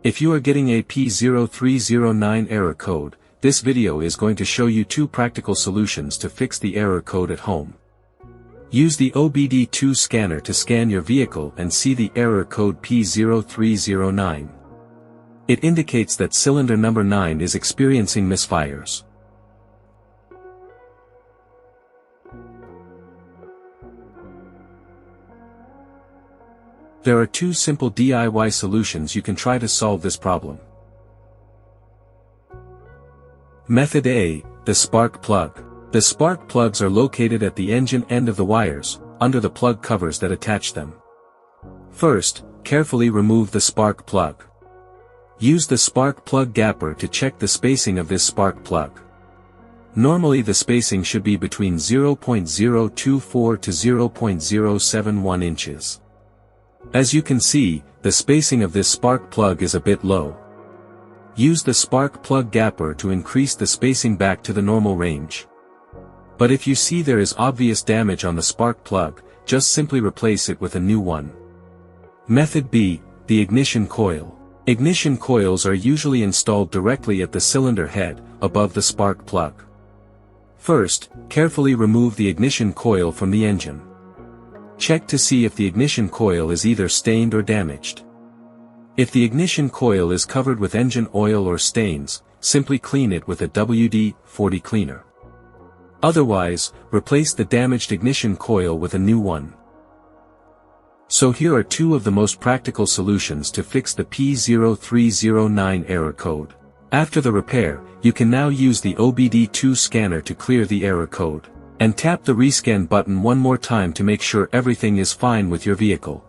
If you are getting a P0309 error code, this video is going to show you 2 practical solutions to fix the error code at home. Use the OBD2 scanner to scan your vehicle and see the error code P0309. It indicates that cylinder number 9 is experiencing misfires. There are 2 simple DIY solutions you can try to solve this problem. Method A, the spark plug. The spark plugs are located at the engine end of the wires, under the plug covers that attach them. First, carefully remove the spark plug. Use the spark plug gapper to check the spacing of this spark plug. Normally the spacing should be between 0.024 to 0.071 inches. As you can see, the spacing of this spark plug is a bit low. Use the spark plug gapper to increase the spacing back to the normal range. But if you see there is obvious damage on the spark plug, just simply replace it with a new one. Method B, the ignition coil. Ignition coils are usually installed directly at the cylinder head, above the spark plug. First, carefully remove the ignition coil from the engine. Check to see if the ignition coil is either stained or damaged. If the ignition coil is covered with engine oil or stains, simply clean it with a WD-40 cleaner. Otherwise, replace the damaged ignition coil with a new one. So here are 2 of the most practical solutions to fix the P0309 error code. After the repair, you can now use the OBD2 scanner to clear the error code. And tap the rescan button one more time to make sure everything is fine with your vehicle.